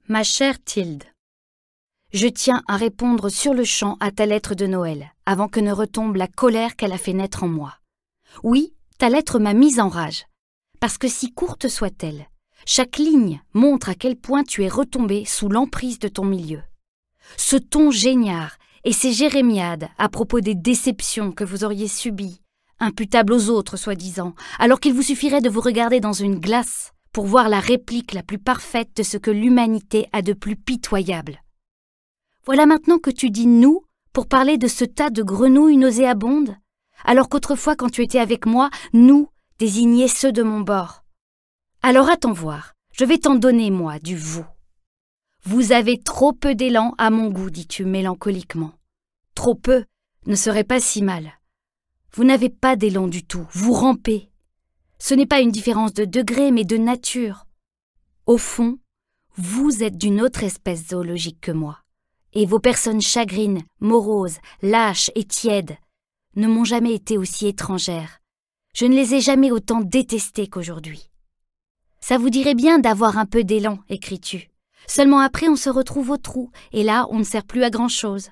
Ma chère Tilde, je tiens à répondre sur le champ à ta lettre de Noël, avant que ne retombe la colère qu'elle a fait naître en moi. Oui, ta lettre m'a mise en rage, parce que si courte soit-elle, chaque ligne montre à quel point tu es retombée sous l'emprise de ton milieu. Ce ton géniard et ces jérémiades à propos des déceptions que vous auriez subies, imputables aux autres soi-disant, alors qu'il vous suffirait de vous regarder dans une glace pour voir la réplique la plus parfaite de ce que l'humanité a de plus pitoyable. Voilà maintenant que tu dis « nous » pour parler de ce tas de grenouilles nauséabondes, alors qu'autrefois, quand tu étais avec moi, « nous » désignait ceux de mon bord. Alors attends voir, je vais t'en donner, moi, du « vous ». Vous avez trop peu d'élan à mon goût, dis-tu mélancoliquement. Trop peu ne serait pas si mal. Vous n'avez pas d'élan du tout, vous rampez. Ce n'est pas une différence de degré, mais de nature. Au fond, vous êtes d'une autre espèce zoologique que moi. Et vos personnes chagrines, moroses, lâches et tièdes ne m'ont jamais été aussi étrangères. Je ne les ai jamais autant détestées qu'aujourd'hui. Ça vous dirait bien d'avoir un peu d'élan, écris-tu. Seulement après on se retrouve au trou, et là on ne sert plus à grand-chose.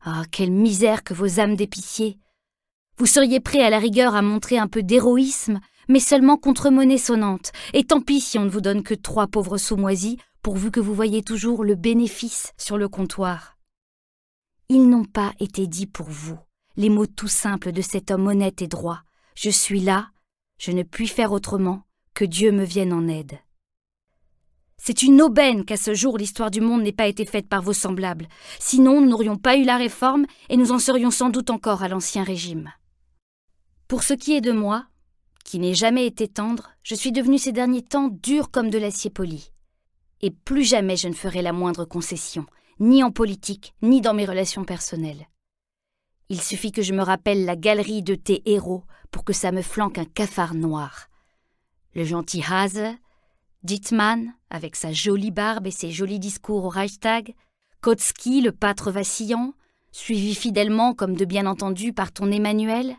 Ah, quelle misère que vos âmes d'épiciers! Vous seriez prêts à la rigueur à montrer un peu d'héroïsme, mais seulement contre monnaie sonnante, et tant pis si on ne vous donne que 3 pauvres sous moisis, pourvu que vous voyez toujours le bénéfice sur le comptoir. Ils n'ont pas été dits pour vous, les mots tout simples de cet homme honnête et droit. Je suis là, je ne puis faire autrement, que Dieu me vienne en aide. C'est une aubaine qu'à ce jour l'histoire du monde n'ait pas été faite par vos semblables. Sinon, nous n'aurions pas eu la réforme et nous en serions sans doute encore à l'ancien régime. Pour ce qui est de moi, qui n'ai jamais été tendre, je suis devenue ces derniers temps dure comme de l'acier poli. Et plus jamais je ne ferai la moindre concession, ni en politique, ni dans mes relations personnelles. Il suffit que je me rappelle la galerie de tes héros pour que ça me flanque un cafard noir. Le gentil Hase, Dittmann, avec sa jolie barbe et ses jolis discours au Reichstag, Kautsky, le pâtre vacillant, suivi fidèlement, comme de bien entendu, par ton Emmanuel,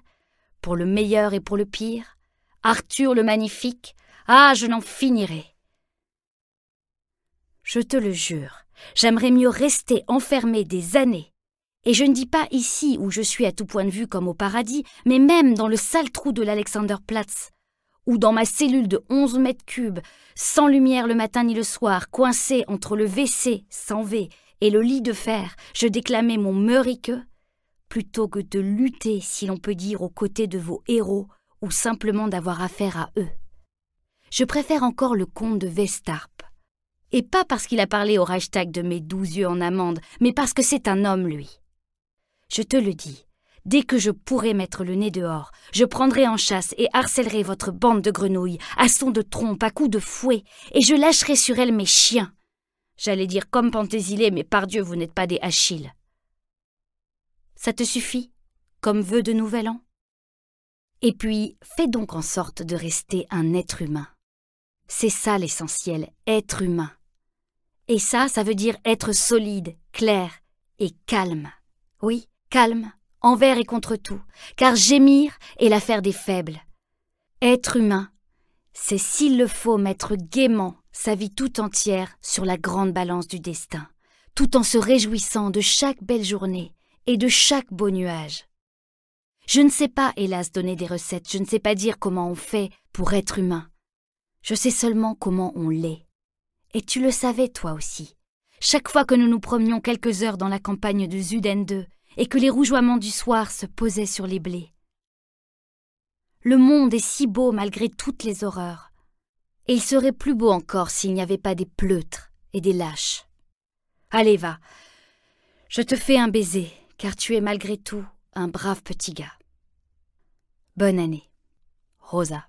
pour le meilleur et pour le pire, Arthur le magnifique, ah, je n'en finirai. Je te le jure, j'aimerais mieux rester enfermée des années, et je ne dis pas ici où je suis à tout point de vue comme au paradis, mais même dans le sale trou de l'Alexanderplatz, ou dans ma cellule de 11 mètres cubes, sans lumière le matin ni le soir, coincée entre le WC sans V et le lit de fer, je déclamais mon Meurike, plutôt que de lutter, si l'on peut dire, aux côtés de vos héros, ou simplement d'avoir affaire à eux. Je préfère encore le comte de Westarp. Et pas parce qu'il a parlé au Reichstag de mes 12 yeux en amande, mais parce que c'est un homme, lui. Je te le dis, dès que je pourrai mettre le nez dehors, je prendrai en chasse et harcèlerai votre bande de grenouilles, à son de trompe, à coups de fouet, et je lâcherai sur elle mes chiens. J'allais dire comme Pentésilée, mais pardieu, vous n'êtes pas des Achilles. Ça te suffit, comme vœu de nouvel an? Et puis, fais donc en sorte de rester un être humain. C'est ça l'essentiel, être humain. Et ça veut dire être solide, clair et calme. Oui, calme, envers et contre tout, car gémir est l'affaire des faibles. Être humain, c'est s'il le faut mettre gaiement sa vie tout entière sur la grande balance du destin, tout en se réjouissant de chaque belle journée et de chaque beau nuage. Je ne sais pas, hélas, donner des recettes, je ne sais pas dire comment on fait pour être humain. Je sais seulement comment on l'est. Et tu le savais, toi aussi. Chaque fois que nous nous promenions quelques heures dans la campagne de Zudende et que les rougeoiements du soir se posaient sur les blés. Le monde est si beau malgré toutes les horreurs. Et il serait plus beau encore s'il n'y avait pas des pleutres et des lâches. Allez, va. Je te fais un baiser, car tu es malgré tout un brave petit gars. Bonne année, Rosa.